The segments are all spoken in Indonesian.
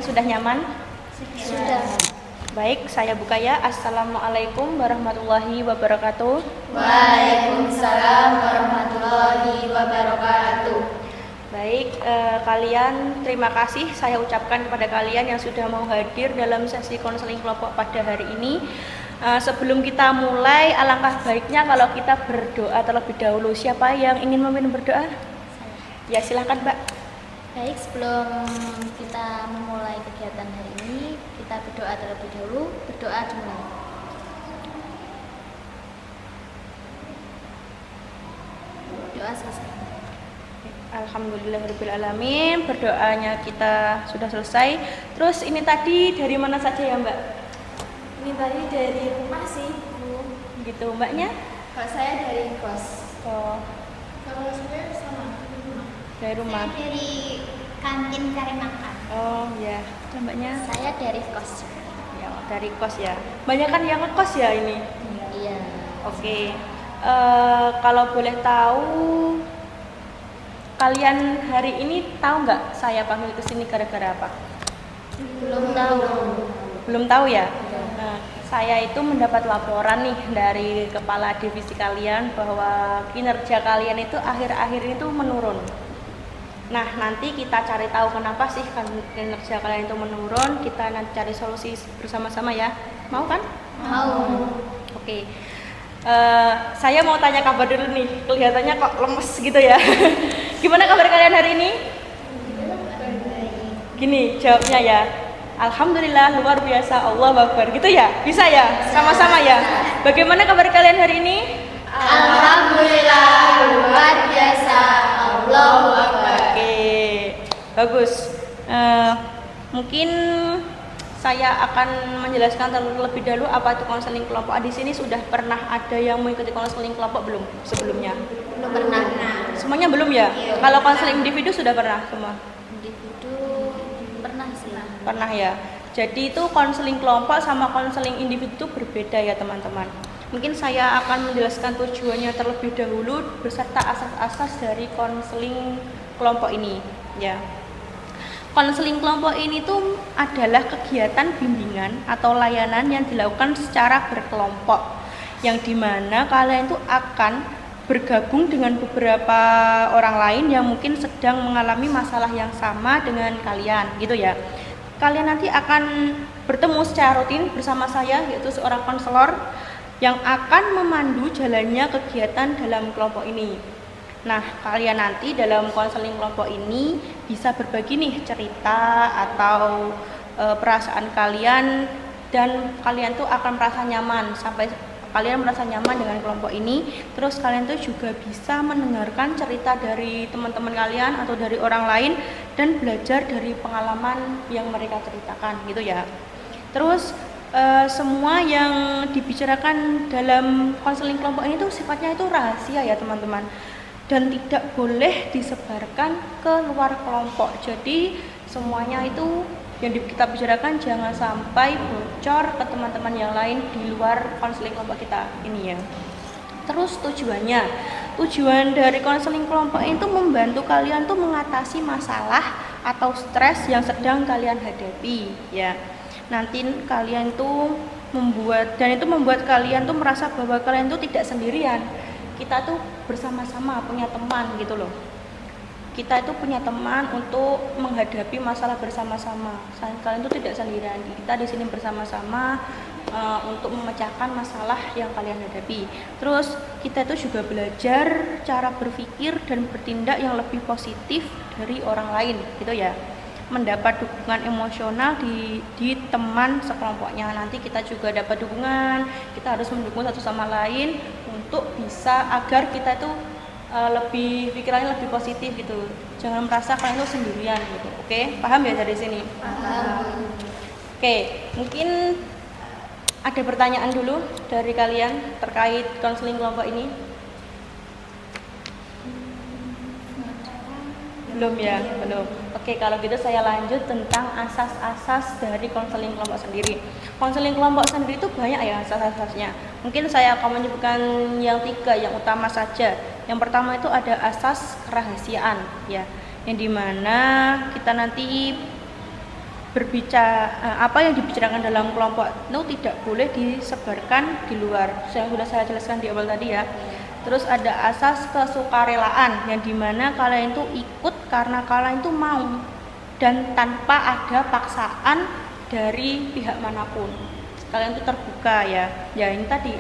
Semuanya sudah nyaman? Sudah. Baik, saya buka ya. Assalamualaikum warahmatullahi wabarakatuh. Waalaikumsalam warahmatullahi wabarakatuh. Baik, kalian terima kasih saya ucapkan kepada kalian yang sudah mau hadir dalam sesi konseling kelompok pada hari ini. Sebelum kita mulai, alangkah baiknya kalau kita berdoa terlebih dahulu. Siapa yang ingin memimpin berdoa? Ya, silahkan Mbak. Baik, sebelum kita memulai kegiatan hari ini, kita berdoa terlebih dahulu. Berdoa dimulai. Doa selesai. Alhamdulillahirrahmanirrahim. Berdoanya kita sudah selesai. Terus ini tadi dari mana saja ya Mbak? Ini tadi dari rumah sih, Bu. Gitu Mbaknya? Kalau saya dari kos. Oh, Kalau saya sama dari rumah. Saya dari kantin cari makan. Oh ya, Mbaknya? Saya dari kos. Ya, dari kos ya. Banyak kan yang ngekos ya ini? Iya. Oke. Kalau boleh tahu, kalian hari ini tahu nggak saya panggil ke sini gara-gara apa? Belum tahu. Belum tahu ya? Nah, saya itu mendapat laporan nih dari kepala divisi kalian bahwa kinerja kalian itu akhir-akhir ini tuh menurun. Nah, nanti kita cari tahu kenapa sih kinerja kalian itu menurun. Kita nanti cari solusi bersama-sama ya. Mau kan? Mau. Oke. Saya mau tanya kabar dulu nih. Kelihatannya kok lemes gitu ya. Gimana kabar kalian hari ini? Gini jawabnya ya. Alhamdulillah, luar biasa, Allah Akbar. Gitu ya? Bisa ya? Sama-sama ya? Bagaimana kabar kalian hari ini? Alhamdulillah, luar biasa, Allahu Akbar. Oke, bagus. Mungkin saya akan menjelaskan terlebih dahulu apa itu konseling kelompok. Di sini sudah pernah ada yang mengikuti konseling kelompok belum sebelumnya? Belum pernah. Semuanya belum ya? Iya. Kalau konseling individu sudah pernah semua? Individu pernah sih. Pernah ya. Jadi itu konseling kelompok sama konseling individu itu berbeda ya teman-teman. Mungkin saya akan menjelaskan tujuannya terlebih dahulu beserta asas-asas dari konseling kelompok ini ya. Konseling kelompok ini tuh adalah kegiatan bimbingan atau layanan yang dilakukan secara berkelompok, yang dimana kalian itu akan bergabung dengan beberapa orang lain yang mungkin sedang mengalami masalah yang sama dengan kalian gitu ya. Kalian nanti akan bertemu secara rutin bersama saya, yaitu seorang konselor yang akan memandu jalannya kegiatan dalam kelompok ini. Nah, kalian nanti dalam konseling kelompok ini bisa berbagi nih cerita atau perasaan kalian, dan kalian tuh akan merasa nyaman sampai kalian merasa nyaman dengan kelompok ini. Terus kalian tuh juga bisa mendengarkan cerita dari teman-teman kalian atau dari orang lain dan belajar dari pengalaman yang mereka ceritakan gitu ya. Terus semua yang dibicarakan dalam konseling kelompok ini tuh sifatnya itu rahasia ya teman-teman, dan tidak boleh disebarkan ke luar kelompok. Jadi semuanya itu yang kita bicarakan jangan sampai bocor ke teman-teman yang lain di luar konseling kelompok kita ini ya. Terus tujuan dari konseling kelompok itu membantu kalian tuh mengatasi masalah atau stres yang sedang kalian hadapi ya. Nanti kalian tuh membuat kalian tuh merasa bahwa kalian tuh tidak sendirian. Kita tuh bersama-sama punya teman gitu loh. Kita itu punya teman untuk menghadapi masalah bersama-sama. Kalian tuh tidak sendirian. Kita di sini bersama-sama untuk memecahkan masalah yang kalian hadapi. Terus kita itu juga belajar cara berpikir dan bertindak yang lebih positif dari orang lain gitu ya. Mendapat dukungan emosional di teman sekelompoknya. Nanti kita juga dapat dukungan, kita harus mendukung satu sama lain untuk bisa agar kita itu pikirannya lebih positif gitu. Jangan merasa kalian itu sendirian gitu. Oke, paham ya dari sini? Paham. Oke, mungkin ada pertanyaan dulu dari kalian terkait konseling kelompok ini? Belum ya? Belum. Oke, kalau gitu saya lanjut tentang asas-asas dari konseling kelompok sendiri. Konseling kelompok sendiri itu banyak ya asas-asasnya. Mungkin saya akan menyebutkan yang 3 yang utama saja. Yang pertama itu ada asas kerahasiaan ya, yang dimana kita nanti apa yang dibicarakan dalam kelompok itu tidak boleh disebarkan di luar. Yang sudah saya jelaskan di awal tadi ya. Terus ada asas kesukarelaan yang dimana kalian itu ikut karena kalian itu mau dan tanpa ada paksaan dari pihak manapun. Kalian itu terbuka ya. Ya ini tadi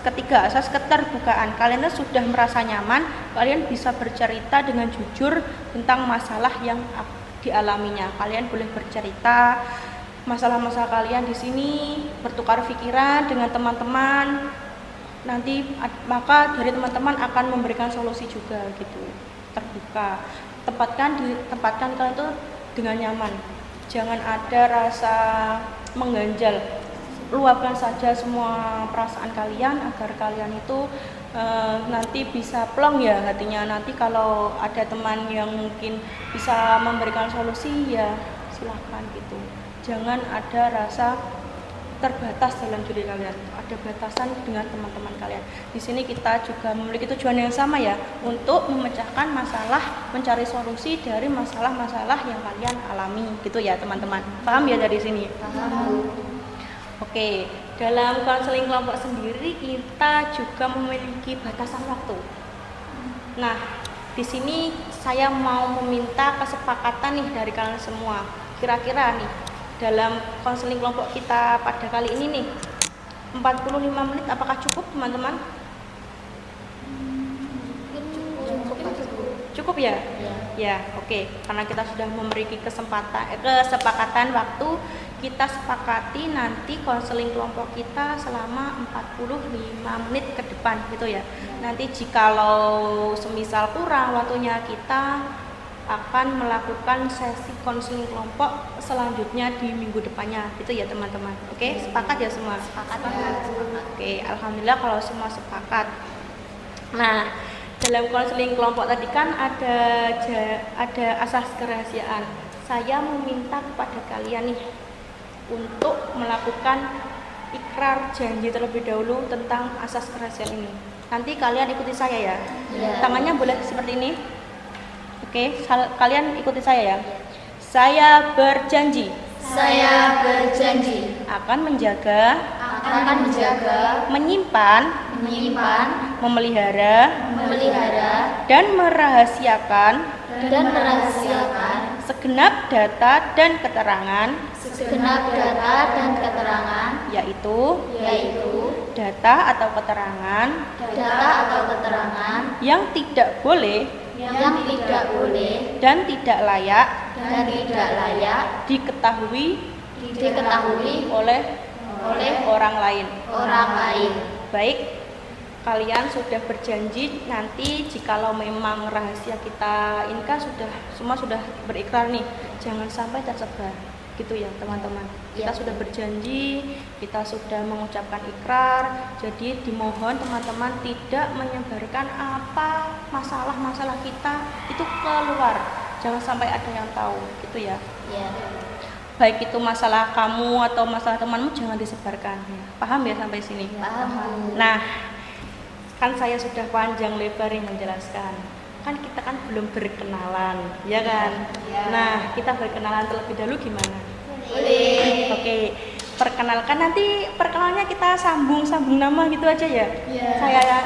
ketiga asas keterbukaan. Kalian itu sudah merasa nyaman, kalian bisa bercerita dengan jujur tentang masalah yang dialaminya. Kalian boleh bercerita masalah-masalah kalian di sini, bertukar pikiran dengan teman-teman. Nanti maka dari teman-teman akan memberikan solusi juga gitu. Terbuka. Tempatkan kalian itu dengan nyaman. Jangan ada rasa mengganjal. Luapkan saja semua perasaan kalian agar kalian itu nanti bisa plong ya hatinya. Nanti kalau ada teman yang mungkin bisa memberikan solusi ya silahkan gitu. Jangan ada rasa terbatas dalam diri kalian. Ada batasan dengan teman-teman kalian. Di sini kita juga memiliki tujuan yang sama ya, untuk memecahkan masalah, mencari solusi dari masalah-masalah yang kalian alami gitu ya teman-teman. Paham ya dari sini? Paham. Oke, dalam konseling kelompok sendiri kita juga memiliki batasan waktu. Nah, di sini saya mau meminta kesepakatan nih dari kalian semua. Kira-kira nih, dalam konseling kelompok kita pada kali ini nih, 45 menit apakah cukup teman-teman? Cukup ya? Ya, oke. Karena kita sudah memiliki kesepakatan waktu, kita sepakati nanti konseling kelompok kita selama 45 menit ke depan gitu ya. Nanti jikalau semisal kurang waktunya, kita akan melakukan sesi konseling kelompok selanjutnya di minggu depannya gitu ya teman-teman. Oke, sepakat ya semua? Sepakat ya. Oke, alhamdulillah kalau semua sepakat. Nah, dalam konseling kelompok tadi kan ada asas kerahasiaan. Saya meminta kepada kalian nih untuk melakukan ikrar janji terlebih dahulu tentang asas kerahasiaan ini. Nanti kalian ikuti saya ya. Tangannya boleh seperti ini. Oke, kalian ikuti saya ya. Saya berjanji. Saya berjanji Akan menjaga. Menyimpan. Memelihara. Dan merahasiakan. Segenap data dan keterangan. Yaitu data atau keterangan yang tidak boleh dan tidak layak diketahui oleh orang lain. Baik, kalian sudah berjanji nanti jikalau memang rahasia kita ini kan semua sudah berikrar nih, jangan sampai tersebar gitu ya teman-teman. Kita sudah berjanji, kita sudah mengucapkan ikrar, jadi dimohon teman-teman tidak menyebarkan apa masalah-masalah kita itu keluar, jangan sampai ada yang tahu gitu ya. Baik itu masalah kamu atau masalah temanmu jangan disebarkan ya. Paham ya sampai sini? Paham. Nah, kan saya sudah panjang lebar yang menjelaskan. Kan kita kan belum berkenalan, ya kan? Nah, kita berkenalan terlebih dahulu gimana? Boleh. Oke, perkenalkan nanti perkenalannya kita sambung nama gitu aja ya.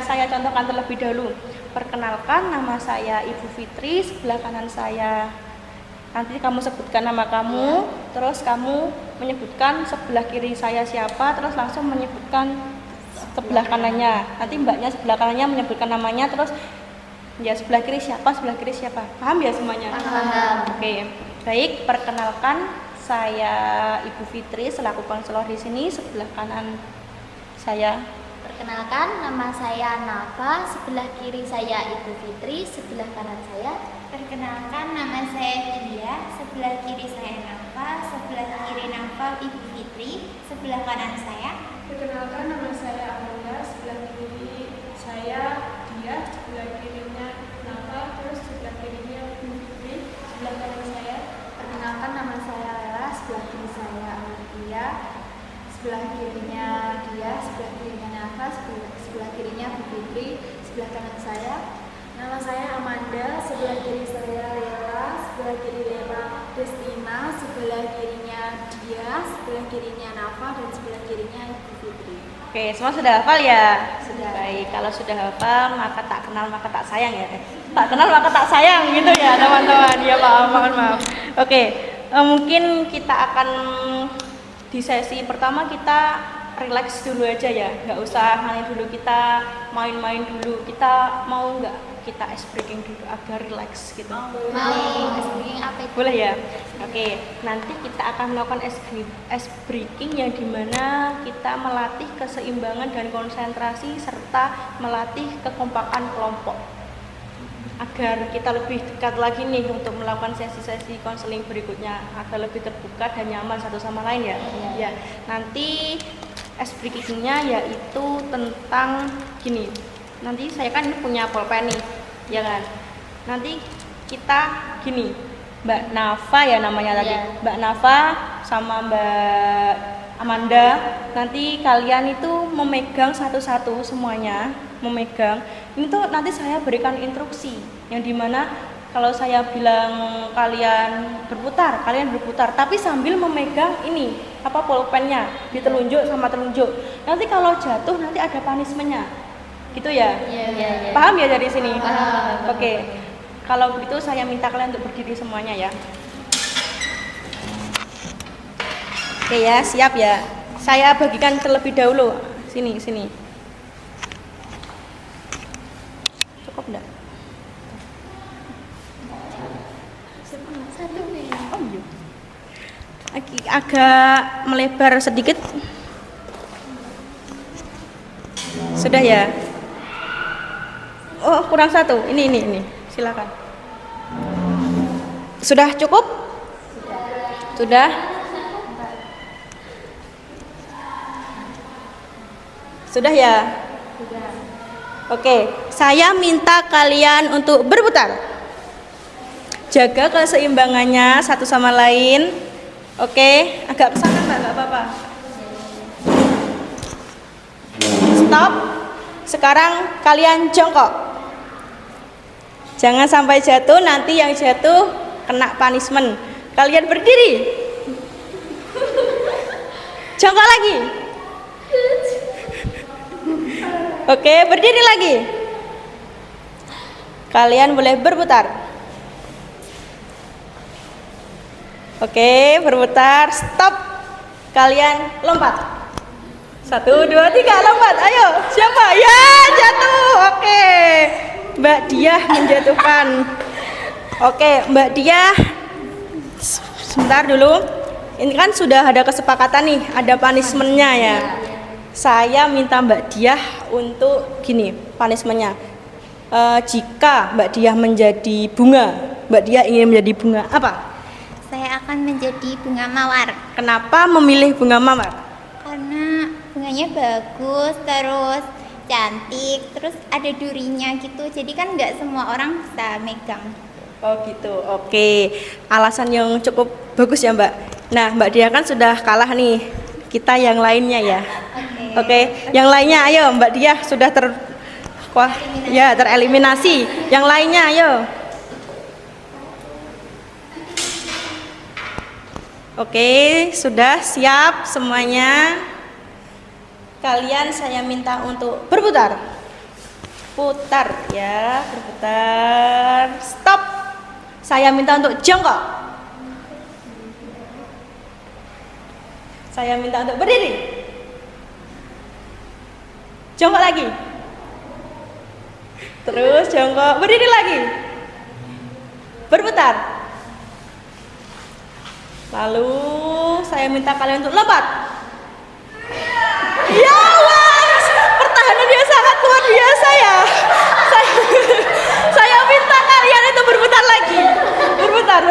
Saya contohkan terlebih dahulu. Perkenalkan, nama saya Ibu Fitri, sebelah kanan saya. Nanti kamu sebutkan nama kamu, terus kamu menyebutkan sebelah kiri saya siapa, terus langsung menyebutkan sebelah kanannya. Nanti mbaknya sebelah kanannya menyebutkan namanya, terus ya sebelah kiri siapa. Paham ya semuanya? Paham. Oke, baik. Perkenalkan, saya Ibu Fitri selaku konselor di sini. Sebelah kanan saya. Perkenalkan, nama saya Nafa, sebelah kiri saya Ibu Fitri, sebelah kanan saya. Perkenalkan, nama saya Dia, sebelah kiri saya Nafa, sebelah kiri Nafa Ibu Fitri, sebelah kanan saya. Perkenalkan, nama saya Amanda, sebelah kiri saya Dia, sebelah kirinya Nafa, terus sebelah kirinya Ibu Fitri, sebelah kanan saya. Perkenalkan, nama saya Lela, sebelah kiri saya Amelia, sebelah kirinya Dia, sebelah kirinya Nafa, sebelah kirinya Ibu Fitri, sebelah kanan saya. Nama saya Amanda, sebelah kiri saya Lela, sebelah kiri Lela Destina, sebelah kirinya Dia, sebelah kirinya Nafa, dan sebelah kirinya Ibu Fitri. Oke, semua sudah hafal ya? Sudah. Baik, kalau sudah hafal maka tak kenal maka tak sayang ya. Tak kenal maka tak sayang gitu ya teman-teman. Ya maaf. Oke, mungkin kita akan di sesi pertama kita relax dulu aja ya. Nggak usah main dulu, kita main-main dulu. Kita mau nggak kita ice breaking dulu agar relax gitu? Mau speaking apa itu? Boleh ya? Oke, nanti kita akan melakukan ice breaking yang dimana kita melatih keseimbangan dan konsentrasi serta melatih kekompakan kelompok agar kita lebih dekat lagi nih untuk melakukan sesi-sesi konseling berikutnya agar lebih terbuka dan nyaman satu sama lain ya. Ya, nanti ice breakingnya yaitu tentang gini. Nanti saya kan ini punya pulpen nih, ya kan? Nanti kita gini, Mbak Nafa ya namanya tadi, Iya. Mbak Nafa sama Mbak Amanda, nanti kalian itu memegang satu-satu semuanya, memegang. Ini tuh nanti saya berikan instruksi, yang dimana kalau saya bilang kalian berputar, tapi sambil memegang ini apa pulpennya, ditelunjuk sama telunjuk. Nanti kalau jatuh nanti ada punishment-nya. Gitu ya? Iya. Paham ya dari sini? Paham. Oke. Kalau begitu saya minta kalian untuk berdiri semuanya ya. Oke ya, siap ya. Saya bagikan terlebih dahulu. Sini. Cukup enggak? Satu nih. Oh iya. Agak melebar sedikit. Sudah ya? Oh, kurang satu. Ini. Silakan. Sudah cukup? Sudah? Sudah ya? Oke, saya minta kalian untuk berputar. Jaga keseimbangannya satu sama lain. Oke, agak kesana Mbak, nggak apa-apa. Stop. Sekarang kalian jongkok. Jangan sampai jatuh, nanti yang jatuh kena punishment. Kalian berdiri. Jongkok lagi. Oke, berdiri lagi. Kalian boleh berputar. Oke, berputar. Stop. Kalian lompat. 1, 2, 3, lompat. Ayo, siapa? Ya, jatuh. Oke. Mbak Diah menjatuhkan. Oke, Mbak Diah. Sebentar dulu. Ini kan sudah ada kesepakatan nih, ada punishment-nya ya. Saya minta Mbak Diah untuk gini, punishment-nya. Jika Mbak Diah menjadi bunga, Mbak Diah ingin menjadi bunga apa? Saya akan menjadi bunga mawar Kenapa memilih bunga mawar? karena bunganya bagus, terus cantik, terus ada durinya gitu. Jadi kan nggak semua orang bisa megang. Oh gitu, oke. Alasan yang cukup bagus ya Mbak. Nah Mbak Diah kan sudah kalah nih. Kita yang lainnya ya. Oke, yang lainnya ayo Mbak Diah sudah tereliminasi. Yang lainnya ayo. Oke, sudah siap semuanya. Kalian saya minta untuk berputar. Putar ya, berputar. Stop. Saya minta untuk jongkok. Saya minta untuk berdiri. Jongkok lagi. Terus jongkok, berdiri lagi. Berputar. Lalu saya minta kalian untuk lompat. Ya Allah, pertahanan dia sangat luar biasa ya. Saya minta kalian itu berputar lagi. Berputar.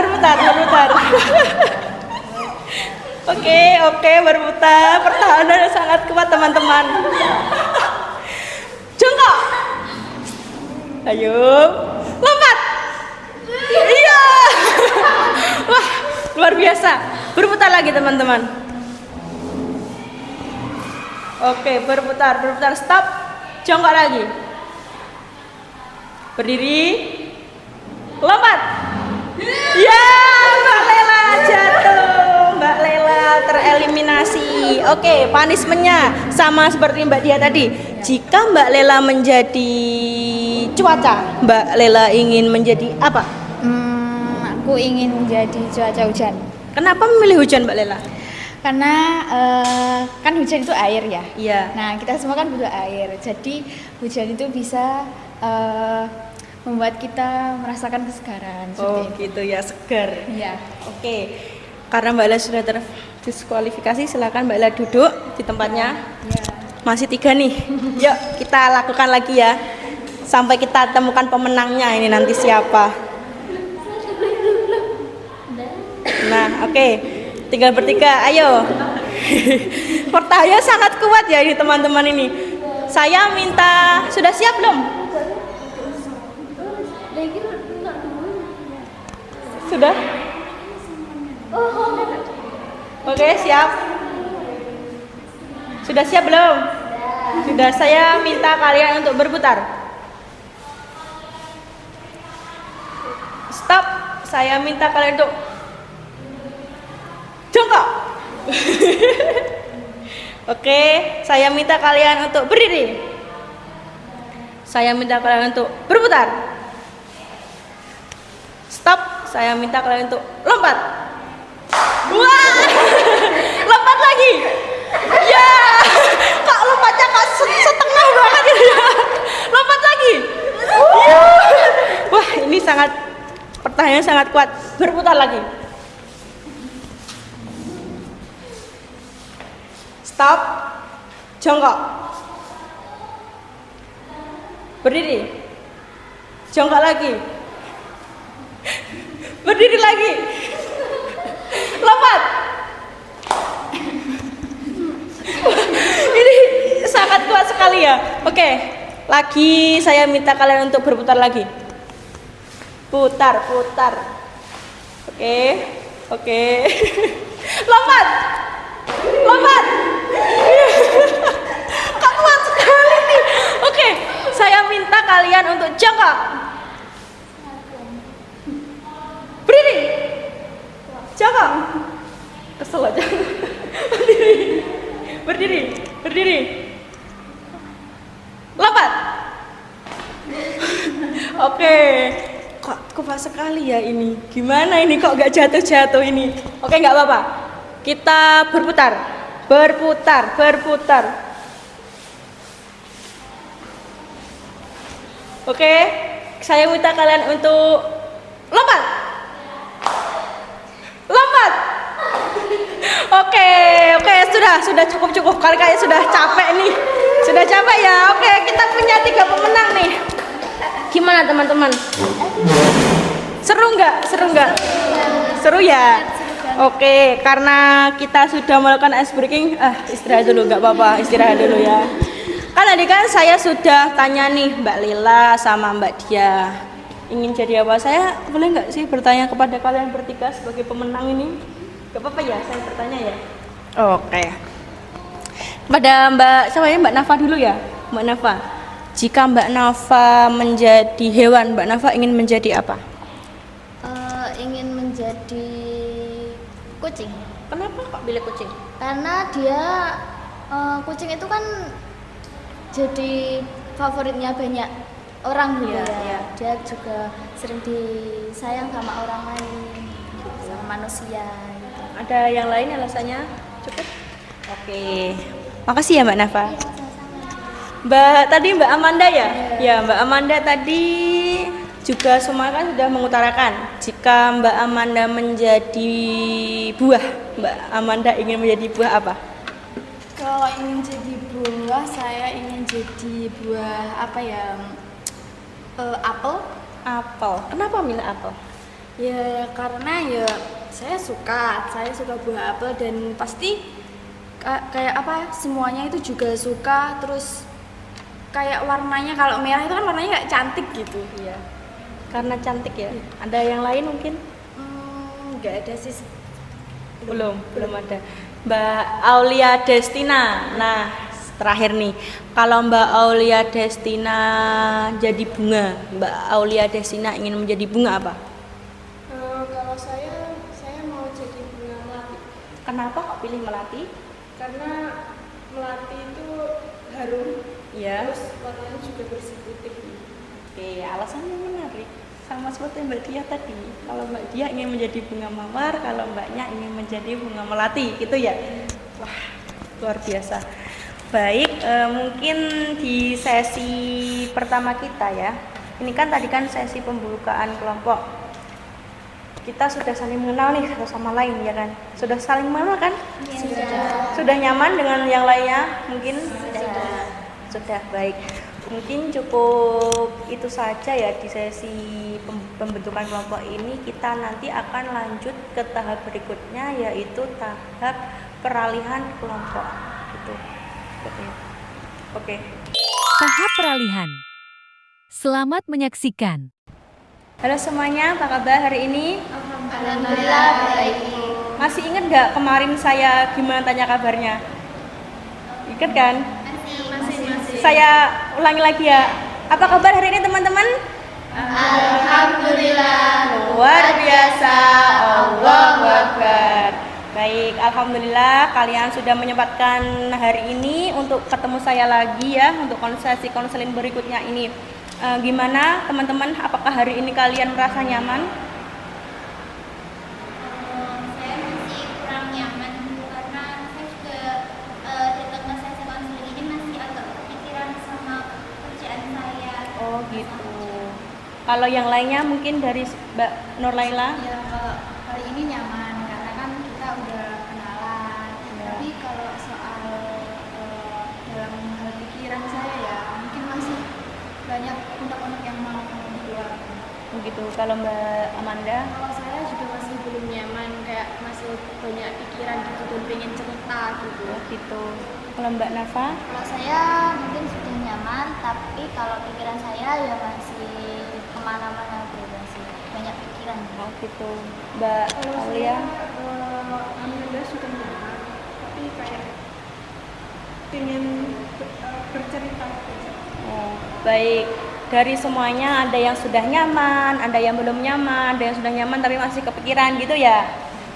Oke, berputar. Pertahanan sangat kuat teman-teman. Jongkok. Ayo, lompat. Iya. Wah, luar biasa. Berputar lagi teman-teman. Oke, berputar. Stop. Jongkok lagi. Berdiri. Lompat. Ya, Mbak Lela jatuh. Mbak Lela tereliminasi. Oke, punishment-nya sama seperti Mbak Dia tadi. Jika Mbak Lela menjadi cuaca, Mbak Lela ingin menjadi apa? Aku ingin menjadi cuaca hujan. Kenapa memilih hujan, Mbak Lela? Karena kan hujan itu air ya. Iya. Nah, kita semua kan butuh air. Jadi hujan itu bisa membuat kita merasakan kesegaran. Oh, seperti itu. gitu ya, segar. Iya. Oke. Karena Mbak Lela sudah terdiskualifikasi, silakan Mbak Lela duduk di tempatnya. Iya. Masih 3 nih. Yuk, kita lakukan lagi ya. Sampai kita temukan pemenangnya ini nanti siapa. Nah, oke. Tinggal bertiga, ayo. Pertanyaan sangat kuat ya ini teman-teman ini. Saya minta, sudah siap belum? Sudah? Oke, siap. Sudah siap belum? Sudah, saya minta kalian untuk berputar. Stop. Saya minta kalian untuk jongkok. Oke, saya minta kalian untuk berdiri. Saya minta kalian untuk berputar. Stop. Saya minta kalian untuk lompat. Wah, lompat lagi. Ya, kak lompatnya kak setengah banget ya. Lompat lagi. Ya. Wah, ini pertanyaan sangat kuat. Berputar lagi. Stop. Jongkok. Berdiri. Jongkok lagi. Berdiri lagi. Lompat. Ini sangat kuat sekali ya. Oke, lagi saya minta kalian untuk berputar lagi. Putar. Oke. Lompat. Kok kuat sekali nih. Oke, saya minta kalian untuk jongkok. Berdiri. Jongkok. Kesel aja. Berdiri. Lompat. Oke. Kok kuat sekali ya ini. Gimana ini kok gak jatuh ini. Oke, gak apa-apa. Kita berputar. Oke, saya minta kalian untuk lompat. Oke, sudah cukup. Kalian sudah capek nih. Sudah capek ya. Oke, kita punya 3 pemenang nih. Gimana teman-teman? Seru nggak? Seru ya. Oke, karena kita sudah melakukan ice breaking, istirahat dulu, nggak apa-apa, istirahat dulu ya. Kan tadi kan saya sudah tanya nih Mbak Lila sama Mbak Dia ingin jadi apa. Saya boleh nggak sih bertanya kepada kalian bertiga sebagai pemenang ini? Gak apa-apa ya, saya bertanya ya. Oke. Pada Mbak Nafa dulu ya, Mbak Nafa. Jika Mbak Nafa menjadi hewan, Mbak Nafa ingin menjadi apa? Ingin menjadi kucing. Kenapa kok pilih kucing? Karena dia kucing itu kan jadi favoritnya banyak orang gitu Iya, ya. iya. Dia juga sering disayang sama orang lain, sama manusia gitu. Ada yang lain alasannya? Cukup? Oke. Makasih ya Mbak Nafa. Mbak Amanda ya? Ya, Mbak Amanda tadi juga semua kan sudah mengutarakan jika Mbak Amanda menjadi buah, Mbak Amanda ingin menjadi buah apa? Kalau ingin jadi buah, saya ingin jadi buah apa ya? Apel. Apel. Kenapa milih apel? Ya karena ya saya suka buah apel dan pasti kayak apa semuanya itu juga suka. Terus kayak warnanya, kalau merah itu kan warnanya kayak cantik gitu. Iya. Karena cantik ya. Ada yang lain mungkin? Nggak ada sih. Belum ada. Mbak Aulia Destina. Nah, terakhir nih, kalau Mbak Aulia Destina jadi bunga, Mbak Aulia Destina ingin menjadi bunga apa? Kalau saya mau jadi bunga melati. Kenapa kok pilih melati? Karena melati itu harum, Ya. terus warnanya juga bersih putih. Oke, alasannya menarik. Sama seperti Mbak Dia tadi. Kalau Mbak Dia ingin menjadi bunga mawar, kalau Mbaknya ingin menjadi bunga melati, gitu ya? Wah, luar biasa. Baik, mungkin di sesi pertama kita ya. Ini kan tadi kan sesi pembukaan kelompok. Kita sudah saling mengenal nih satu sama lain ya kan? Sudah saling mengenal kan? Sudah nyaman dengan yang lainnya? Mungkin sudah baik. Mungkin cukup itu saja ya di sesi pembentukan kelompok ini. Kita nanti akan lanjut ke tahap berikutnya, yaitu tahap peralihan kelompok gitu. Oke. Tahap peralihan. Selamat menyaksikan. Halo semuanya, apa kabar hari ini? Alhamdulillah baik. Masih ingat nggak kemarin saya gimana tanya kabarnya? Ingat kan? Masih. Saya ulangi lagi ya. Apa kabar hari ini teman-teman? Alhamdulillah. Luar biasa. Allahu Akbar. Baik, alhamdulillah kalian sudah menyempatkan hari ini untuk ketemu saya lagi ya untuk sesi konseling berikutnya ini. Gimana teman-teman? Apakah hari ini kalian merasa nyaman? Saya masih kurang nyaman karena saya juga datang ke sesi konseling ini masih agak kepikiran sama kerjaan saya. Oh gitu. Kalau yang lainnya mungkin dari Mbak Nur Laila? Ya kalau hari ini nyaman karena kan kita udah kenalan. Ya. Tapi kalau soal dalam hal pikiran saya ya mungkin masih banyak unek-unek yang mau dikeluarkan. Begitu. Kalau Mbak Amanda? Kalau saya juga masih belum nyaman, kayak masih banyak pikiran gitu dan pengen cerita gitu. Oh gitu. Kalau Mbak Nafa? Kalau saya mungkin sudah nyaman, tapi kalau pikiran saya ya masih kemana-mana gitu, masih banyak pikiran. Oh gitu. Mbak Aulia? Amanda sudah nyaman, tapi kayak pengen bercerita. Oh, baik. Dari semuanya ada yang sudah nyaman, ada yang belum nyaman, ada yang sudah nyaman tapi masih kepikiran gitu ya.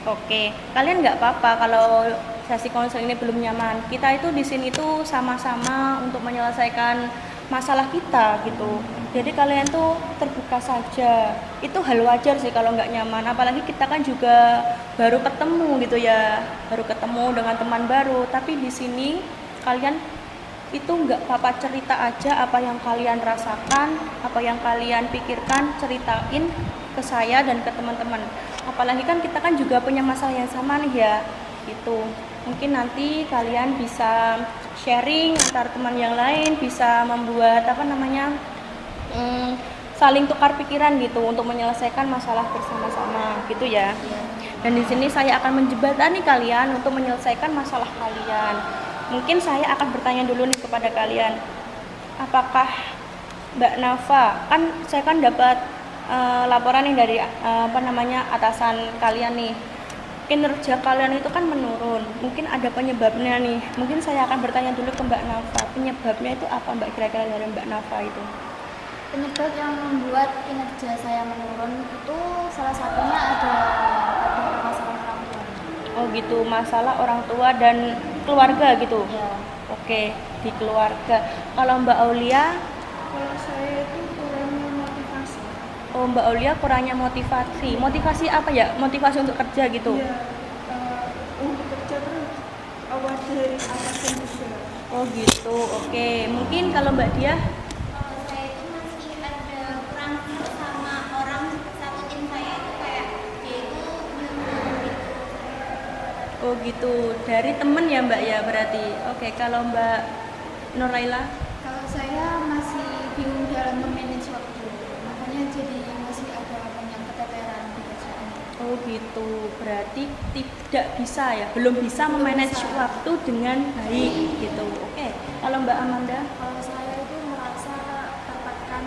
Oke, kalian nggak apa-apa kalau sesi konseling ini belum nyaman. Kita itu di sini tuh sama-sama untuk menyelesaikan masalah kita gitu. Jadi kalian tuh terbuka saja. Itu hal wajar sih kalau nggak nyaman. Apalagi kita kan juga baru ketemu gitu ya, baru ketemu dengan teman baru. Tapi di sini kalian itu nggak apa-apa cerita aja apa yang kalian rasakan, apa yang kalian pikirkan, ceritain ke saya dan ke teman-teman. Apalagi kan kita kan juga punya masalah yang sama nih ya, gitu. Mungkin nanti kalian bisa sharing antar teman yang lain, bisa membuat saling tukar pikiran gitu untuk menyelesaikan masalah bersama-sama, gitu ya. Dan di sini saya akan menjembatani kalian untuk menyelesaikan masalah kalian. Mungkin saya akan bertanya dulu nih kepada kalian, apakah Mbak Nafa, kan saya kan dapat laporan nih dari atasan kalian nih, kinerja kalian itu kan menurun, mungkin ada penyebabnya nih. Mungkin saya akan bertanya dulu ke Mbak Nafa, penyebabnya itu apa Mbak kira-kira dari Mbak Nafa itu? Penyebab yang membuat kinerja saya menurun itu salah satunya ada masalah orang tua. Oh gitu, masalah orang tua dan keluarga gitu. Ya. Oke, di keluarga. Kalau Mbak Aulia? Kalau saya itu kurangnya motivasi. Oh, Mbak Aulia kurangnya motivasi. Motivasi apa ya? Motivasi untuk kerja gitu. Iya, untuk kerja terus awal dari atasan juga. Oh gitu. Oke, mungkin kalau Mbak Dia? Kalau saya itu masih ada kurang fit sama orang satu tim saya itu kayak dia itu nyuruh gitu. Oh gitu. Dari temen ya Mbak ya berarti. Oke, kalau Mbak Nur Laila? Kalau saya masih bingung dalam memanage waktu, makanya jadi masih ada banyak keteteran di kerjaan. Oh gitu. Berarti tidak bisa ya, belum bisa memanage waktu dengan baik gitu. Oke. Kalau Mbak Amanda? Kalau saya itu merasa dapatkan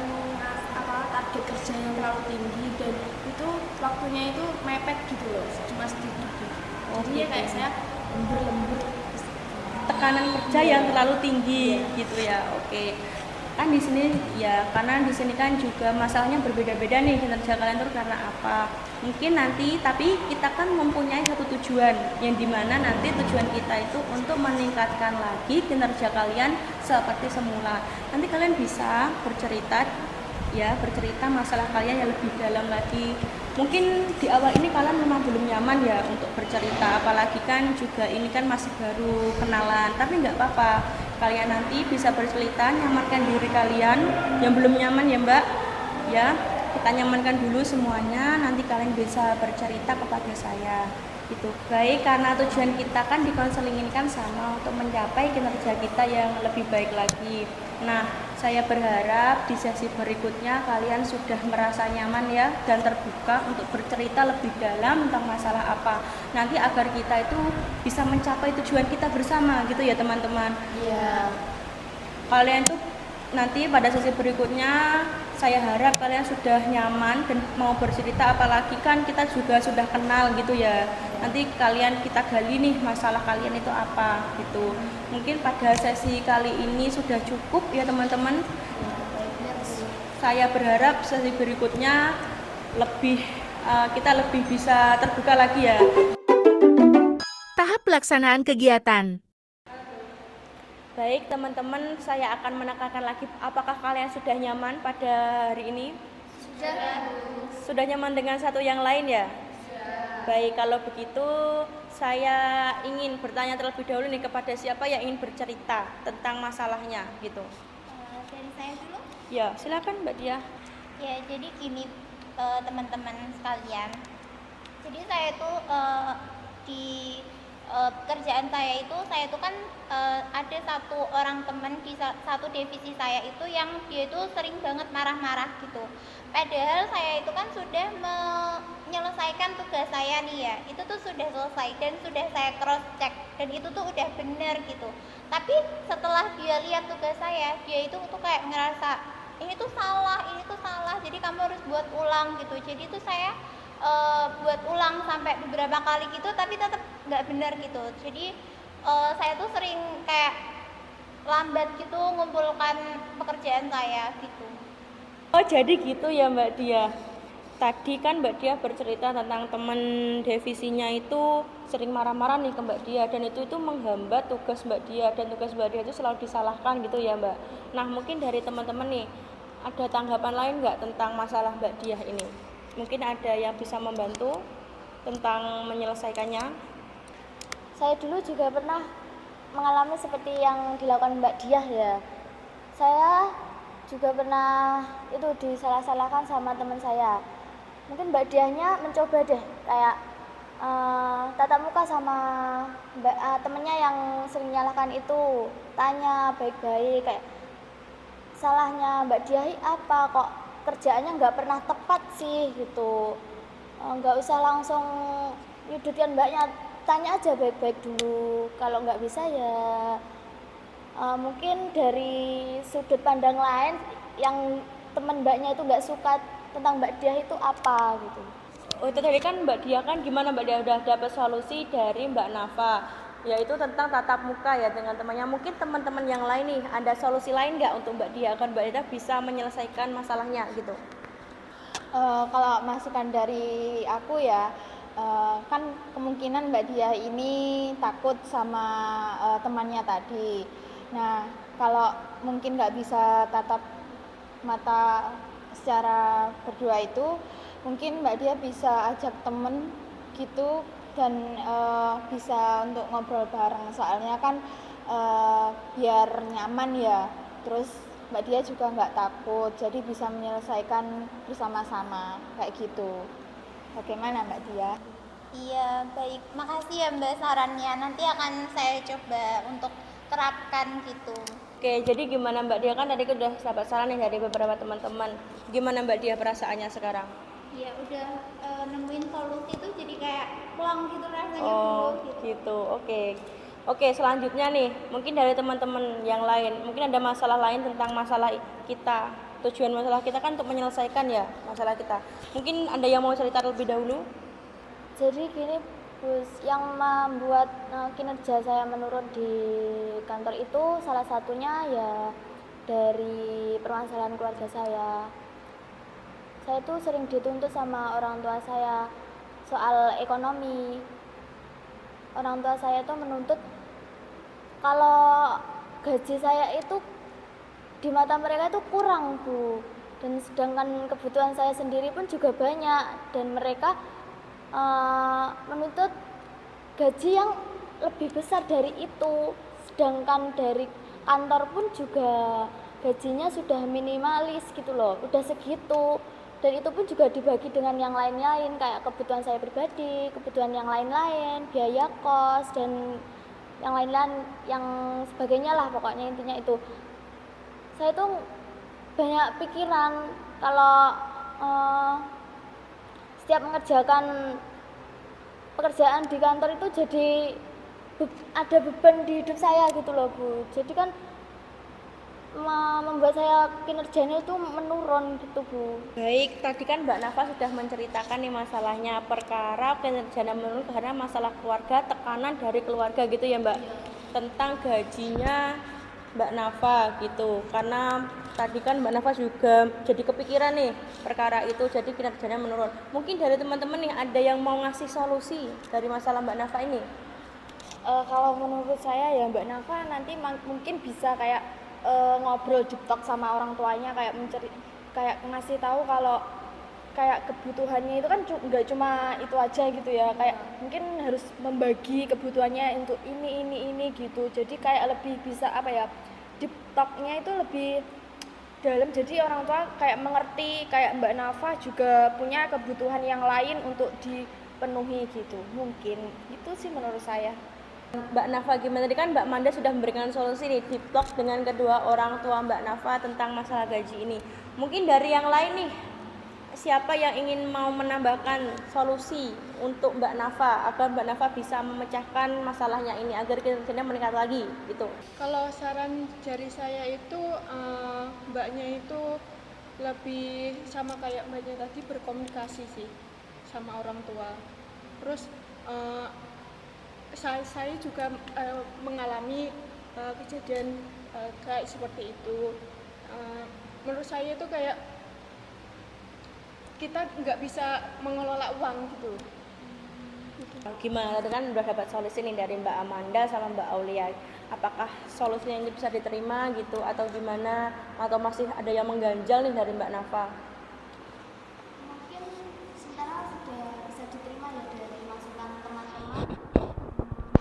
target kerja yang terlalu tinggi dan itu waktunya itu mepet gitu loh, cuma sedikit. Oh, Jadi ya gitu. kayak saya lembur-lembur. tekanan kerja yang terlalu tinggi gitu ya. Oke. Kan di sini ya, karena di sini kan juga masalahnya berbeda-beda nih, kinerja kalian itu karena apa. Mungkin nanti, tapi kita kan mempunyai satu tujuan, yang dimana nanti tujuan kita itu untuk meningkatkan lagi kinerja kalian seperti semula. Nanti kalian bisa bercerita masalah kalian yang lebih dalam lagi. Mungkin di awal ini kalian memang belum nyaman ya untuk bercerita, apalagi kan juga ini kan masih baru kenalan, tapi nggak apa-apa, kalian nanti bisa bercerita, nyamankan diri kalian yang belum nyaman ya Mbak ya, kita nyamankan dulu semuanya, nanti kalian bisa bercerita kepada saya gitu. Baik, karena tujuan kita kan di konseling ini kan sama, untuk mencapai kinerja kita yang lebih baik lagi. Nah, saya berharap di sesi berikutnya kalian sudah merasa nyaman ya dan terbuka untuk bercerita lebih dalam tentang masalah apa. Nanti agar kita itu bisa mencapai tujuan kita bersama gitu ya teman-teman. Iya. Kalian tuh nanti pada sesi berikutnya saya harap kalian sudah nyaman dan mau bercerita, apalagi kan kita juga sudah kenal gitu ya. Nanti kita gali nih masalah kalian itu apa gitu. Mungkin pada sesi kali ini sudah cukup ya teman-teman. Saya berharap sesi berikutnya kita lebih bisa terbuka lagi ya. Tahap pelaksanaan kegiatan. Baik teman-teman, saya akan menekankan lagi, apakah kalian sudah nyaman pada hari ini? Sudah nyaman dengan satu yang lain ya? Baik, kalau begitu saya ingin bertanya terlebih dahulu nih kepada siapa yang ingin bercerita tentang masalahnya gitu. Dari saya dulu. Ya, silakan Mbak Dia. Ya, jadi gini teman-teman sekalian. Jadi saya itu di pekerjaan saya itu kan ada satu orang teman di satu divisi saya itu yang dia itu sering banget marah-marah gitu. Padahal saya itu kan sudah menyelesaikan tugas saya nih ya, itu tuh sudah selesai dan sudah saya cross check dan itu tuh udah bener gitu. Tapi setelah dia lihat tugas saya, dia itu tuh kayak ngerasa ini tuh salah, jadi kamu harus buat ulang gitu. Jadi itu saya buat ulang sampai beberapa kali gitu, tapi tetap nggak benar gitu. Jadi saya tuh sering kayak lambat gitu ngumpulkan pekerjaan saya gitu. Oh, jadi gitu ya Mbak Dia. Tadi kan Mbak Dia bercerita tentang teman divisinya itu sering marah-marah nih ke Mbak Dia, dan itu menghambat tugas Mbak Dia, dan tugas Mbak Dia itu selalu disalahkan gitu ya Mbak. Nah, mungkin dari teman-teman nih ada tanggapan lain nggak tentang masalah Mbak Dia ini? Mungkin ada yang bisa membantu tentang menyelesaikannya. Saya dulu juga pernah mengalami seperti yang dilakukan Mbak Diah ya. Saya juga pernah itu disalah-salahkan sama teman saya. Mungkin Mbak Diahnya mencoba deh kayak tatap muka sama temennya yang sering nyalahkan itu, tanya baik-baik kayak salahnya Mbak Diah apa kok kerjaannya nggak pernah tepat sih gitu. Nggak usah langsung nyudutkan Mbaknya, tanya aja baik-baik dulu. Kalau nggak bisa ya mungkin dari sudut pandang lain yang teman Mbaknya itu nggak suka tentang Mbak Diah itu apa gitu. Oh, itu tadi kan Mbak Dia kan gimana Mbak Dia udah dapat solusi dari Mbak Nafa, yaitu tentang tatap muka ya dengan temannya. Mungkin teman-teman yang lain nih ada solusi lain nggak untuk Mbak Dia agar Mbak Dia bisa menyelesaikan masalahnya gitu? Kalau masukan dari aku ya, kan kemungkinan Mbak Dia ini takut sama temannya tadi. Nah, kalau mungkin nggak bisa tatap mata secara berdua itu, mungkin Mbak Dia bisa ajak temen gitu dan bisa untuk ngobrol bareng, soalnya kan biar nyaman ya, terus Mbak Dia juga nggak takut, jadi bisa menyelesaikan bersama-sama kayak gitu. Bagaimana Mbak Dia? Iya, baik. Makasih ya Mbak sarannya. Nanti akan saya coba untuk terapkan gitu. Oke, jadi gimana Mbak Dia, kan tadi udah dapat saran nih dari beberapa teman-teman. Gimana Mbak Dia perasaannya sekarang? Ya udah nemuin solusi tuh jadi kayak plong gitu rasanya Oh, dulu gitu. gitu. Oke, selanjutnya nih, mungkin dari teman-teman yang lain, mungkin ada masalah lain tentang masalah kita. Tujuan masalah kita kan untuk menyelesaikan ya masalah kita. Mungkin ada yang mau cerita terlebih dahulu? Jadi gini Terus yang membuat kinerja saya menurun di kantor itu salah satunya ya dari permasalahan keluarga saya. Saya tuh sering dituntut sama orang tua saya soal ekonomi. Orang tua saya tuh menuntut kalau gaji saya itu di mata mereka itu kurang, Bu. Dan sedangkan kebutuhan saya sendiri pun juga banyak dan mereka menuntut gaji yang lebih besar dari itu, sedangkan dari kantor pun juga gajinya sudah minimalis gitu loh, udah segitu, dan itu pun juga dibagi dengan yang lain-lain kayak kebutuhan saya pribadi, kebutuhan yang lain-lain, biaya kos dan yang lain-lain yang sebagainya lah, pokoknya intinya itu. Saya tuh banyak pikiran kalau setiap mengerjakan pekerjaan di kantor itu jadi ada beban di hidup saya gitu loh, Bu. Jadi kan membuat saya kinerjanya itu menurun gitu, Bu. Baik, tadi kan Mbak Nafa sudah menceritakan nih masalahnya, perkara kinerjanya menurun karena masalah keluarga, tekanan dari keluarga gitu ya Mbak, tentang gajinya Mbak Nafa gitu. Karena tadi kan Mbak Nafa juga jadi kepikiran nih perkara itu, jadi kinerjanya menurun. Mungkin dari teman-teman nih ada yang mau ngasih solusi dari masalah Mbak Nafa ini? Kalau menurut saya ya Mbak Nafa nanti mungkin bisa kayak ngobrol deep talk sama orang tuanya, kayak ngasih tahu kalau kayak kebutuhannya itu kan nggak cuma itu aja gitu ya, kayak mungkin harus membagi kebutuhannya untuk ini gitu. Jadi kayak lebih bisa apa ya, deep talk-nya itu lebih dalam, jadi orang tua kayak mengerti kayak Mbak Nafa juga punya kebutuhan yang lain untuk dipenuhi gitu. Mungkin itu sih menurut saya. Mbak Nafa gimana? Tadi kan Mbak Manda sudah memberikan solusi nih, deep talk dengan kedua orang tua Mbak Nafa tentang masalah gaji ini. Mungkin dari yang lain nih, siapa yang ingin mau menambahkan solusi untuk Mbak Nafa agar Mbak Nafa bisa memecahkan masalahnya ini agar kinerjanya meningkat lagi gitu? Kalau saran dari saya itu mbaknya itu lebih sama kayak mbaknya tadi, berkomunikasi sih sama orang tua. Terus saya juga mengalami kejadian kayak seperti itu. Menurut saya itu kayak kita nggak bisa mengelola uang gitu. Gimana? Tadi kan udah dapat solusi nih dari Mbak Amanda sama Mbak Aulia. Apakah solusinya ini bisa diterima gitu atau gimana? Atau masih ada yang mengganjal nih dari Mbak Nafa? Mungkin sekarang sudah bisa diterima ya dari masukan teman-teman.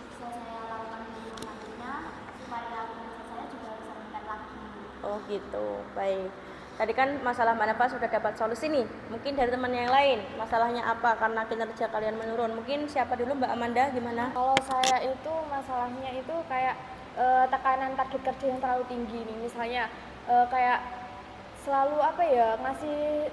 Bisa saya lakukan di nantinya supaya kinerja saya juga bisa meningkat lagi. Oh gitu, baik. Tadi kan masalah Mbak Nafa sudah dapat solusi nih. Mungkin dari teman yang lain, masalahnya apa karena kinerja kalian menurun? Mungkin siapa dulu, Mbak Amanda, gimana? Kalau saya itu masalahnya itu kayak tekanan target kerja yang terlalu tinggi nih. Misalnya kayak selalu apa ya, ngasih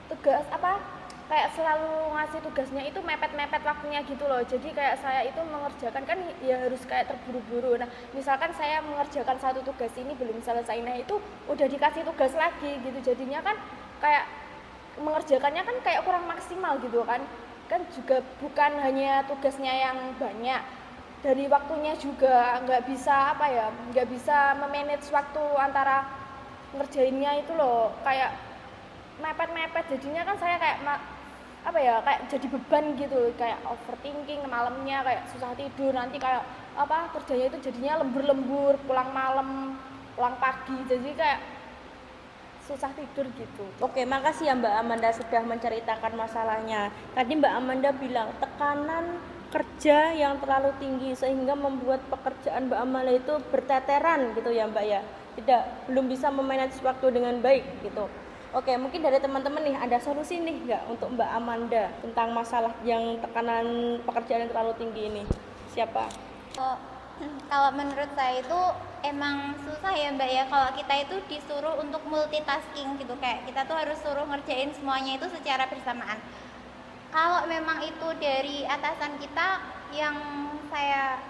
tugas apa, kayak selalu ngasih tugasnya itu mepet-mepet waktunya gitu loh. Jadi kayak saya itu mengerjakan kan ya harus kayak terburu-buru. Nah misalkan saya mengerjakan satu tugas ini belum selesai, nah itu udah dikasih tugas lagi gitu. Jadinya kan kayak mengerjakannya kan kayak kurang maksimal gitu kan juga bukan hanya tugasnya yang banyak, dari waktunya juga nggak bisa memanage waktu antara ngerjainnya itu loh, kayak mepet-mepet. Jadinya kan saya kayak kayak jadi beban gitu, kayak overthinking malamnya, kayak susah tidur, nanti kayak kerjanya itu jadinya lembur-lembur, pulang malam, pulang pagi, jadi kayak susah tidur gitu. Oke, makasih ya Mbak Amanda sudah menceritakan masalahnya. Tadi Mbak Amanda bilang tekanan kerja yang terlalu tinggi sehingga membuat pekerjaan Mbak Amanda itu berteteran gitu ya Mbak ya. Belum bisa memanage waktu dengan baik gitu. Oke, mungkin dari teman-teman nih ada solusi nih nggak untuk Mbak Amanda tentang masalah yang tekanan pekerjaan yang terlalu tinggi ini? Siapa? Kalau menurut saya itu emang susah ya Mbak ya, kalau kita itu disuruh untuk multitasking gitu, kayak kita tuh harus suruh ngerjain semuanya itu secara bersamaan. Kalau memang itu dari atasan kita, yang saya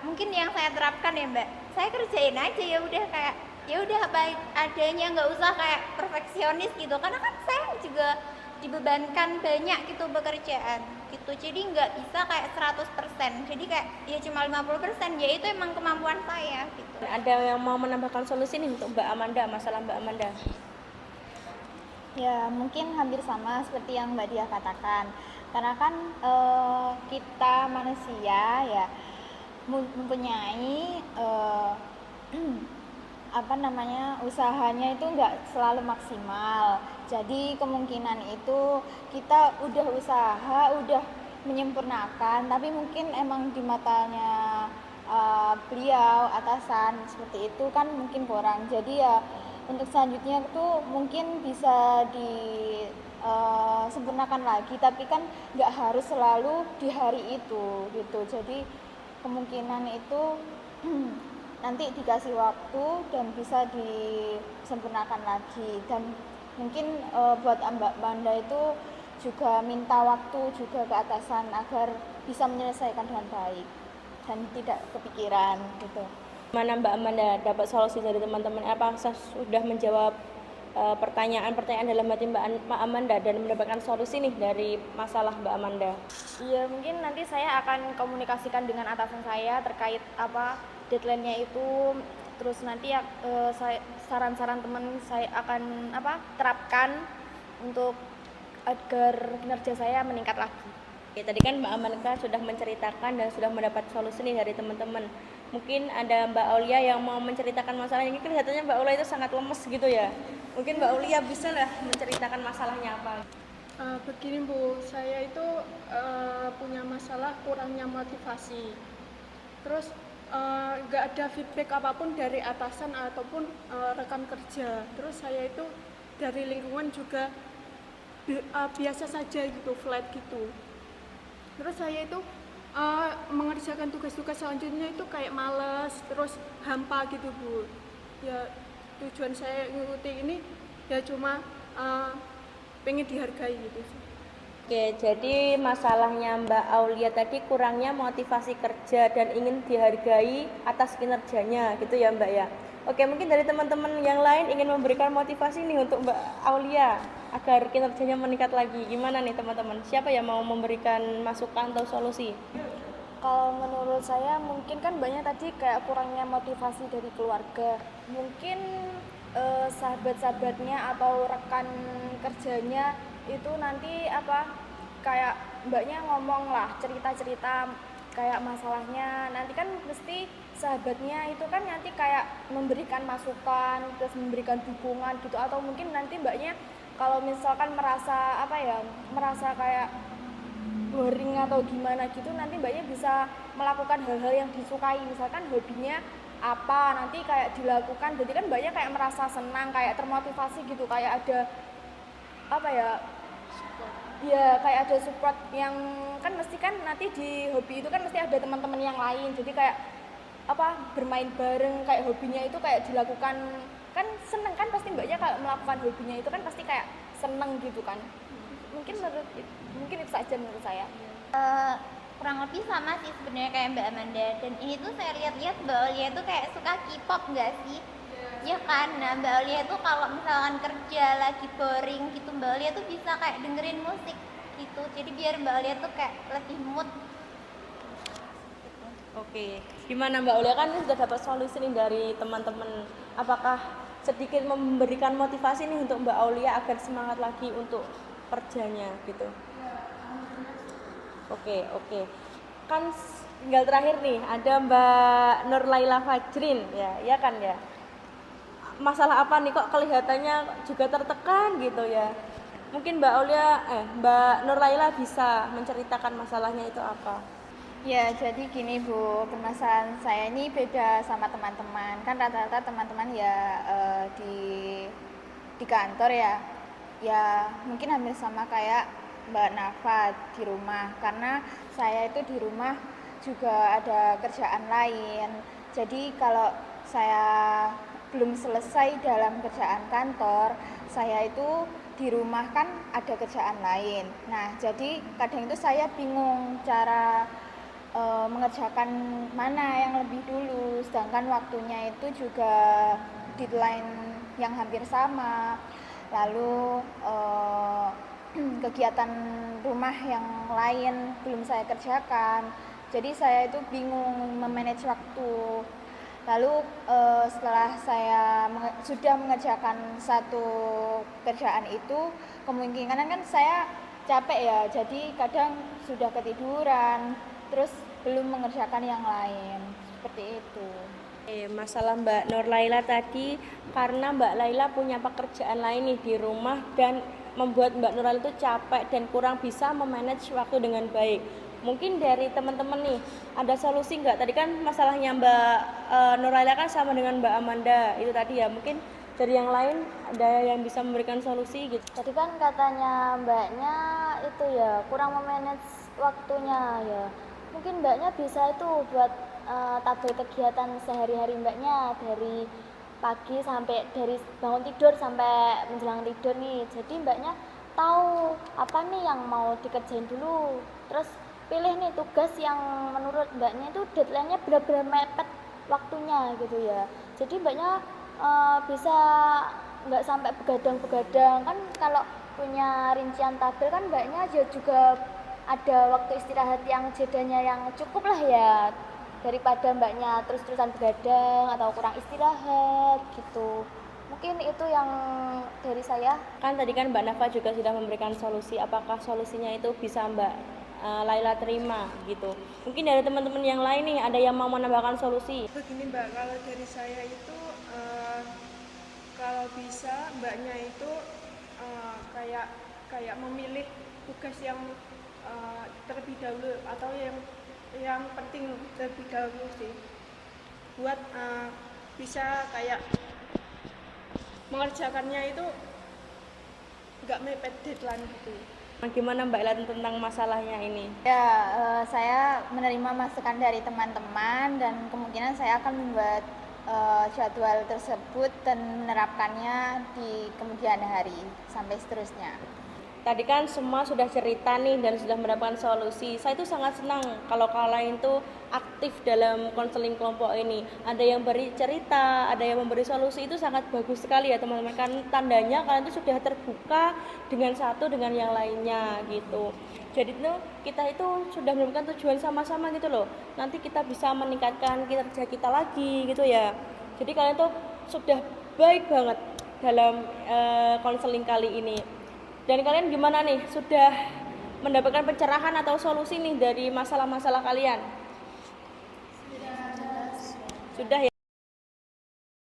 terapkan ya Mbak, saya kerjain aja ya udah, kayak ya udah baik adanya, nggak usah kayak perfeksionis gitu, karena kan saya juga dibebankan banyak gitu pekerjaan. gitu. Jadi nggak bisa kayak 100%, jadi kayak ya cuma 50%, ya itu emang kemampuan saya gitu. Ada yang mau menambahkan solusi nih untuk Mbak Amanda, masalah Mbak Amanda? Ya, mungkin hampir sama seperti yang Mbak Dia katakan. Karena kan kita manusia ya mempunyai apa namanya, usahanya itu nggak selalu maksimal. Jadi kemungkinan itu kita udah usaha, udah menyempurnakan, tapi mungkin emang di matanya beliau atasan seperti itu kan mungkin kurang. Jadi ya untuk selanjutnya itu mungkin bisa disempurnakan lagi, tapi kan nggak harus selalu di hari itu gitu. Jadi kemungkinan itu nanti dikasih waktu dan bisa disempurnakan lagi. Dan mungkin buat Mbak Manda itu juga minta waktu juga ke atasan agar bisa menyelesaikan dengan baik dan tidak kepikiran gitu. Mana Mbak Amanda dapat solusi dari teman-teman? Apa sudah menjawab pertanyaan-pertanyaan dalam hati Mbak Amanda dan mendapatkan solusi nih dari masalah Mbak Amanda? Iya, mungkin nanti saya akan komunikasikan dengan atasan saya terkait apa deadline-nya itu. Terus nanti saran-saran teman saya akan terapkan untuk agar kinerja saya meningkat lagi. Oke, tadi kan Mbak Amanda sudah menceritakan dan sudah mendapat solusi nih dari teman-teman. Mungkin ada Mbak Aulia yang mau menceritakan masalahnya. Ini kelihatannya Mbak Aulia itu sangat lemes gitu ya. Mungkin Mbak Aulia bisa lah menceritakan masalahnya apa. Begini Bu, saya itu punya masalah kurangnya motivasi. Terus nggak ada feedback apapun dari atasan ataupun rekan kerja. Terus saya itu dari lingkungan juga biasa saja gitu, flat gitu. Terus saya itu mengerjakan tugas-tugas selanjutnya itu kayak males, terus hampa gitu Bu. Ya tujuan saya ngikuti ini ya cuma pengen dihargai gitu sih. Oke, jadi masalahnya Mbak Aulia tadi kurangnya motivasi kerja dan ingin dihargai atas kinerjanya gitu ya Mbak ya. Oke, mungkin dari teman-teman yang lain ingin memberikan motivasi nih untuk Mbak Aulia agar kinerjanya meningkat lagi. Gimana nih teman-teman? Siapa yang mau memberikan masukan atau solusi? Kalau menurut saya mungkin kan banyak tadi kayak kurangnya motivasi dari keluarga. Mungkin sahabat-sahabatnya atau rekan kerjanya itu nanti kayak mbaknya ngomong lah cerita-cerita kayak masalahnya. Nanti kan mesti sahabatnya itu kan nanti kayak memberikan masukan, terus memberikan dukungan gitu. Atau mungkin nanti mbaknya kalau misalkan merasa merasa kayak boring atau gimana gitu, nanti mbaknya bisa melakukan hal-hal yang disukai. Misalkan hobinya apa, nanti kayak dilakukan, jadi kan mbaknya kayak merasa senang, kayak termotivasi gitu, kayak ada kayak ada support yang kan mesti kan nanti di hobi itu kan mesti ada teman-teman yang lain, jadi kayak bermain bareng, kayak hobinya itu kayak dilakukan kan seneng kan, pasti mbaknya kalau melakukan hobinya itu kan pasti kayak seneng gitu kan. Mungkin itu saja menurut saya. Kurang lebih sama sih sebenarnya kayak Mbak Amanda. Dan ini tuh saya lihat-lihat Mbak Aulia tuh kayak suka K-pop nggak sih? Ya kan, nah Mbak Aulia tuh kalau misalkan kerja lagi boring gitu, Mbak Aulia tuh bisa kayak dengerin musik gitu. Jadi biar Mbak Aulia tuh kayak lebih mood. Oke, gimana Mbak Aulia, kan sudah dapat solusi nih dari teman-teman. Apakah sedikit memberikan motivasi nih untuk Mbak Aulia agar semangat lagi untuk kerjanya gitu? Oke. Kan tinggal terakhir nih, ada Mbak Nur Laila Fajrin ya kan ya. Masalah apa nih kok kelihatannya juga tertekan gitu ya? Mungkin Mbak Nur Laila bisa menceritakan masalahnya itu apa? Ya, jadi gini Bu, permasalahan saya ini beda sama teman-teman. Kan rata-rata teman-teman ya di kantor ya. Ya, mungkin hampir sama kayak Mbak Nafa di rumah. Karena saya itu di rumah juga ada kerjaan lain. Jadi kalau saya belum selesai dalam kerjaan kantor, saya itu di rumah kan ada kerjaan lain. Nah, jadi kadang itu saya bingung cara mengerjakan mana yang lebih dulu, sedangkan waktunya itu juga deadline yang hampir sama. Lalu kegiatan rumah yang lain belum saya kerjakan. Jadi saya itu bingung memanage waktu. Lalu setelah saya sudah mengerjakan satu kerjaan itu, kemungkinan kan saya capek ya, jadi kadang sudah ketiduran, terus belum mengerjakan yang lain, seperti itu. Masalah Mbak Nur Laila tadi, karena Mbak Laila punya pekerjaan lain nih di rumah dan membuat Mbak Nur Laila itu capek dan kurang bisa memanage waktu dengan baik. Mungkin dari teman-teman nih ada solusi nggak? Tadi kan masalahnya Mbak Nur Laila kan sama dengan Mbak Amanda itu tadi ya. Mungkin dari yang lain ada yang bisa memberikan solusi gitu. Tadi kan katanya mbaknya itu ya kurang memanage waktunya ya. Mungkin mbaknya bisa itu buat tabel kegiatan sehari-hari mbaknya dari pagi sampai dari bangun tidur sampai menjelang tidur nih. Jadi mbaknya tahu apa nih yang mau dikerjain dulu. Terus pilih nih tugas yang menurut mbaknya itu deadline-nya benar-benar mepet waktunya gitu ya. Jadi mbaknya bisa nggak sampai begadang-begadang. Kan kalau punya rincian tabel kan mbaknya juga ada waktu istirahat yang jedanya yang cukup lah ya, daripada mbaknya terus-terusan begadang atau kurang istirahat gitu. Mungkin itu yang dari saya. Kan tadi kan Mbak Nafa juga sudah memberikan solusi, apakah solusinya itu bisa Mbak Laila terima gitu. Mungkin dari teman-teman yang lain nih ada yang mau menambahkan solusi. Begini Mbak, kalau dari saya itu kalau bisa mbaknya itu kayak memilih tugas yang terlebih dahulu atau yang penting terlebih dahulu sih, buat bisa kayak mengerjakannya itu nggak mepet deadline gitu. Gimana Mbak Ila tentang masalahnya ini? Ya, saya menerima masukan dari teman-teman dan kemungkinan saya akan membuat jadwal tersebut dan menerapkannya di kemudian hari sampai seterusnya. Tadi kan semua sudah cerita nih dan sudah mendapatkan solusi. Saya itu sangat senang kalau kalian itu aktif dalam konseling kelompok ini. Ada yang beri cerita, ada yang memberi solusi, itu sangat bagus sekali ya teman-teman. Kan tandanya kalian itu sudah terbuka dengan satu dengan yang lainnya gitu. Jadi itu kita itu sudah menemukan tujuan sama-sama gitu loh. Nanti kita bisa meningkatkan kinerja kita lagi gitu ya. Jadi kalian tuh sudah baik banget dalam konseling kali ini. Dan kalian gimana nih? Sudah mendapatkan pencerahan atau solusi nih dari masalah-masalah kalian? Sudah ya?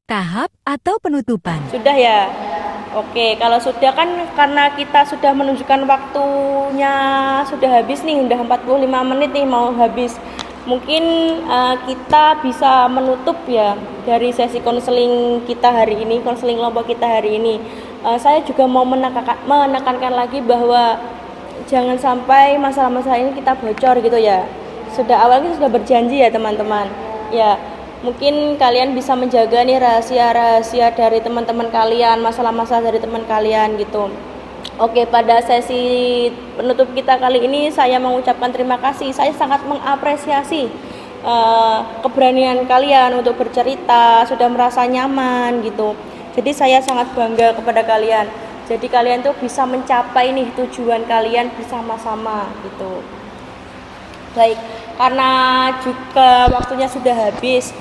Tahap atau penutupan? Sudah ya? Oke, kalau sudah kan karena kita sudah menunjukkan waktunya sudah habis nih, udah 45 menit nih mau habis. Mungkin kita bisa menutup ya dari sesi konseling kita hari ini, konseling kelompok kita hari ini. Saya juga mau menekankan lagi bahwa jangan sampai masalah-masalah ini kita bocor gitu ya. Sudah awal kita sudah berjanji ya teman-teman. Ya, mungkin kalian bisa menjaga nih rahasia-rahasia dari teman-teman kalian, masalah-masalah dari teman kalian gitu. Oke, pada sesi penutup kita kali ini saya mengucapkan terima kasih. Saya sangat mengapresiasi keberanian kalian untuk bercerita, sudah merasa nyaman gitu. Jadi saya sangat bangga kepada kalian. Jadi kalian tuh bisa mencapai nih tujuan kalian bersama-sama gitu. Baik, karena juga waktunya sudah habis,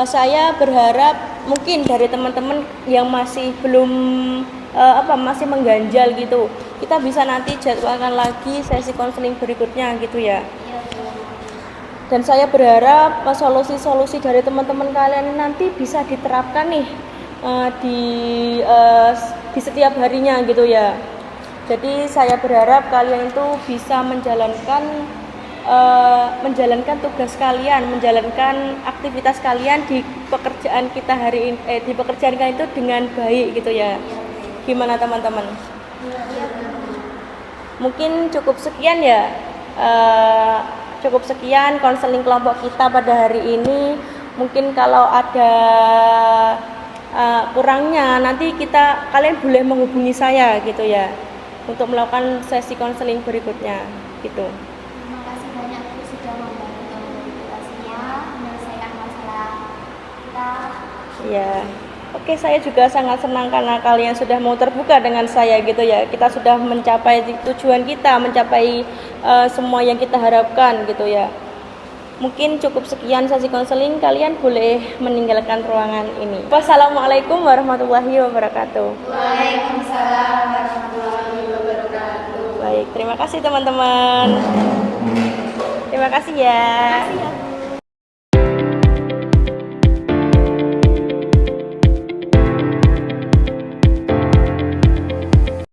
saya berharap mungkin dari teman-teman yang masih belum masih mengganjal gitu, kita bisa nanti jadwalkan lagi sesi konseling berikutnya gitu ya. Dan saya berharap solusi-solusi dari teman-teman kalian nanti bisa diterapkan nih di setiap harinya gitu ya. Jadi saya berharap kalian itu bisa menjalankan tugas kalian, menjalankan aktivitas kalian di pekerjaan kita hari ini, di pekerjaan kalian itu dengan baik gitu ya. Gimana teman-teman? Mungkin cukup sekian ya. Cukup sekian konseling kelompok kita pada hari ini. Mungkin kalau ada kurangnya nanti kalian boleh menghubungi saya gitu ya untuk melakukan sesi konseling berikutnya gitu. Terima kasih banyak Bu sudah membantu edukasinya menyelesaikan masalah kita. Iya. Oke, saya juga sangat senang karena kalian sudah mau terbuka dengan saya gitu ya. Kita sudah mencapai tujuan kita, mencapai semua yang kita harapkan gitu ya. Mungkin cukup sekian sesi konseling, kalian boleh meninggalkan ruangan ini. Wassalamualaikum warahmatullahi wabarakatuh. Waalaikumsalam warahmatullahi wabarakatuh. Baik, terima kasih teman-teman. Terima kasih ya. Terima kasih ya, Bu.